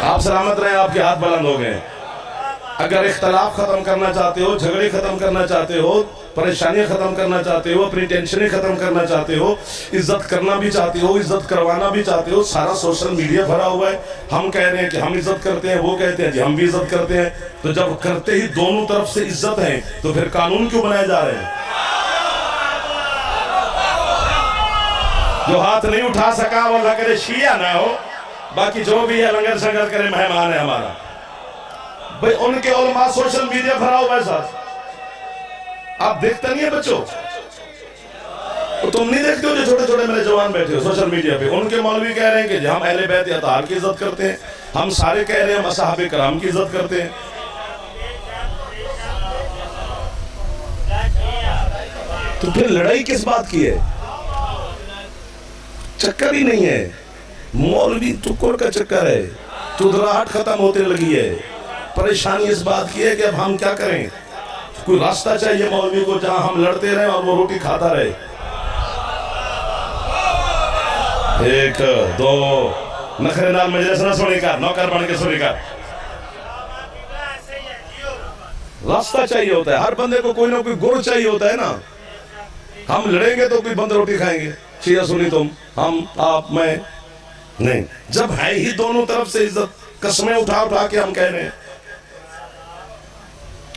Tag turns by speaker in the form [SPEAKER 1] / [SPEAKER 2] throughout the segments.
[SPEAKER 1] आप सलामत रहे, आपके हाथ बुलंद हो गए। अगर इख्तलाफ खत्म करना चाहते हो, झगड़े खत्म करना चाहते हो, परेशानियां खत्म करना चाहते हो, अपनी टेंशनें खत्म करना चाहते हो, इज्जत करना भी चाहते हो, इज्जत करवाना भी चाहते हो, सारा सोशल मीडिया भरा हुआ है। हम कह रहे हैं कि हम इज्जत करते हैं, वो कहते हैं जी हम भी इज्जत करते हैं। तो जब करते ही दोनों तरफ से इज्जत है तो फिर कानून क्यों बनाए जा रहे हैं? जो हाथ नहीं उठा सका वो अल्लाह करे शिया ना हो, बाकी जो भी है लंगर संगर करे, मेहमान है हमारा। भाई उनके उलमा सोशल मीडिया भरा हुआ है साथ, आप देखते नहीं है बच्चों? तो तुम नहीं देखते हो जो छोटे छोटे मेरे जवान बैठे हो सोशल मीडिया पे? उनके मौलवी कह रहे हैं कि हम अहले बैत अतार की इज्जत करते हैं, हम सारे कह रहे हैं हम असहाबे कराम की इज्जत करते हैं। तो फिर लड़ाई किस बात की है? चक्कर ही नहीं है, मौलवी टुक्कर का चक्कर है, चुदराहट खत्म होते लगी है। परेशानी इस बात की है कि अब हम क्या करें, कोई रास्ता चाहिए मौलवी को जहां हम लड़ते रहे और वो रोटी खाता रहे। एक दो नखरे नाल मजलिस ना सुनी कर, नौकर बन के सुनी कर। रास्ता चाहिए होता है, हर बंदे को कोई ना कोई गुर चाहिए होता है ना। हम लड़ेंगे तो कोई बंद रोटी खाएंगे, शिया सुनी तुम, हम आप मैं नहीं। जब है ही दोनों तरफ से इज्जत, कसमें उठा उठा के हम कह रहे हैं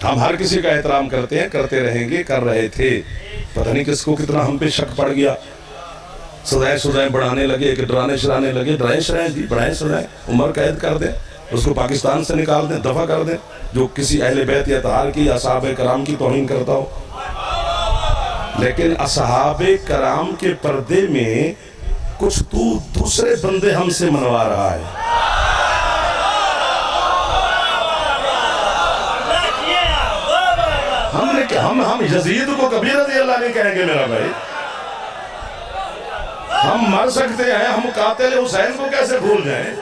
[SPEAKER 1] हम हर किसी का एहतराम करते हैं, करते रहेंगे, कर रहे थे। पता नहीं किसको कितना हम पे शक पड़ गया, सजाएं सुजाएं बढ़ाने लगे, डराने शराने लगे। डराए शराए जी, बढ़ाए सजाएं, उम्र कैद कर दें, उसको पाकिस्तान से निकाल दें, दफा कर दें जो किसी अहले बैत या तहार की या असहाबे कराम की तौहीन करता हो। लेकिन असहाबे कराम के पर्दे में कुछ दूसरे बंदे हमसे मनवा रहा है। हम यजीद को कभी रज़ी अल्लाह नहीं कहेंगे मेरा भाई। हम मर सकते हैं, हम कातिल हुसैन को कैसे भूल जाएं?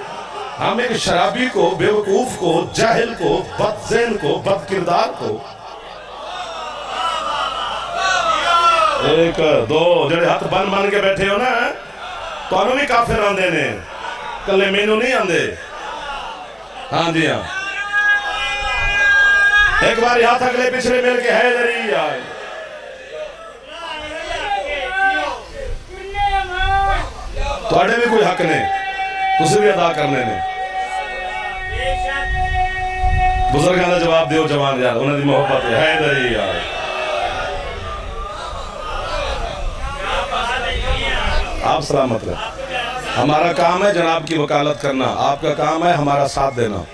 [SPEAKER 1] हम एक शराबी को, बेवकूफ को, जाहिल को, बदज़ैन को, बदकिरदार को, एक दो जड़े हाथ बन बन के बैठे हो ना, तो भी काफिर आंदे ने, कले मैनू नहीं आंदे। हाँ जी हाँ, एक बार हाथ अगले पिछले मिल के है जरी आए। थोड़े भी कोई हक ने, तुझे भी अदा करने ने। बुजुर्गों का जवाब दो जवान यार, उन्होंने मोहब्बत है जरी आए। आप सलामत रहे। हमारा काम है जनाब की वकालत करना, आपका काम है हमारा साथ देना।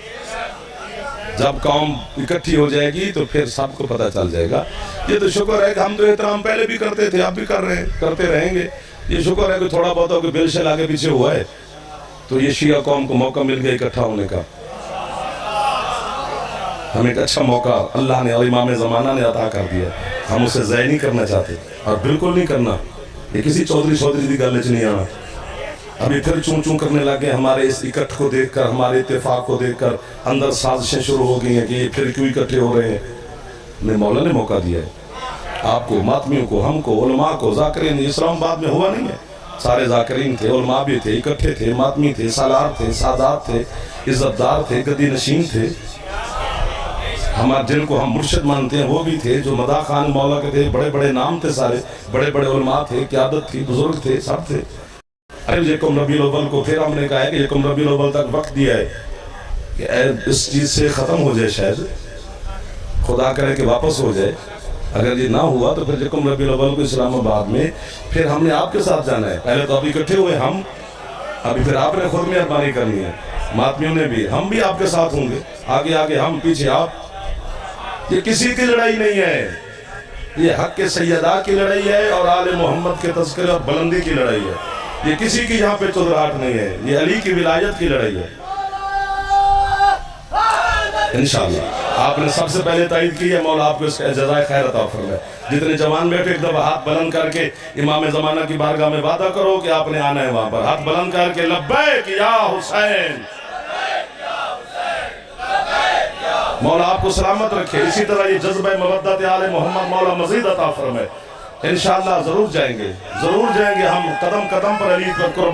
[SPEAKER 1] जब कौम इकट्ठी हो जाएगी तो फिर सबको पता चल जाएगा। ये तो शुक्र है कि हम तो एहतराम पहले भी करते थे, आप भी कर रहे हैं, करते रहेंगे। ये शुक्र है कि थोड़ा बहुत बिलशल आगे पीछे हुआ है, तो ये शिया कौम को मौका मिल गया इकट्ठा होने का। हमें एक अच्छा मौका अल्लाह ने और इमाम ज़माना ने अता कर दिया। हम उसे ज़ाय नहीं करना चाहते और बिल्कुल नहीं करना। ये किसी चौधरी की गल च नहीं आना। अभी फिर चूं चूं करने लगे हमारे इस इकट्ठ को देखकर, हमारे इत्तेफाक को देखकर अंदर साजिशें शुरू हो गई हैं कि ये फिर क्यों इकट्ठे हो रहे हैं। हमें मौला ने मौका दिया है, आपको, मातमियों को, हमको, उलमा को, जाकिरीन। इस्लामाबाद में हुआ नहीं है, सारे जाकिरीन थे, उलमा भी थे, इकट्ठे थे, मातमी थे, सालार थे, सादात थे, इज्जतदार थे, गद्दी नशीन थे। हमारे जिनको हम मुर्शिद मानते हैं वो भी थे, जो मदा खान मौला के थे, बड़े बड़े नाम थे, सारे बड़े बड़े उलमा थे, क़यादत थी, बुजुर्ग थे, सब थे। अरे यकम रबीउल अव्वल को फिर हमने कहा है कि यकम रबीउल अव्वल तक वक्त दिया है कि इस चीज़ से ख़त्म हो जाए, शायद खुदा करे कि वापस हो जाए। अगर ये ना हुआ तो फिर यकम रबीउल अव्वल को इस्लामाबाद में फिर हमने आपके साथ जाना है। पहले तो अभी इकट्ठे हुए हम, अभी फिर आपने खुद मेहरबानी करनी है, मातमियों ने भी, हम भी आपके साथ होंगे, आगे आगे हम, पीछे आप। ये किसी की लड़ाई नहीं है, ये हक के सैयदा की लड़ाई है और आले मोहम्मद के तज़किरे और बुलंदी की लड़ाई है। ये किसी की यहाँ पे चुदराहट नहीं है, ये अली की विलायत की लड़ाई है। इंशाअल्लाह आपने सबसे पहले तायद की है, मौला आपको इसका जज़ाए खैर अता फरमाए। जितने जवान बैठे एक दफा हाथ बुलंद करके इमाम ज़माना की बारगाह में वादा करो कि आपने आना है वहां पर। हाथ बुलंद करके लब्बैक या हुसैन। मौला आपको सलामत रखे। इसी तरह ये जज्बे मवद्दत आले मोहम्मद मौला मज़ीद अता फरमाए। इंशाअल्लाह जरूर जाएंगे हम, कदम कदम पर अली पर कुर्बान।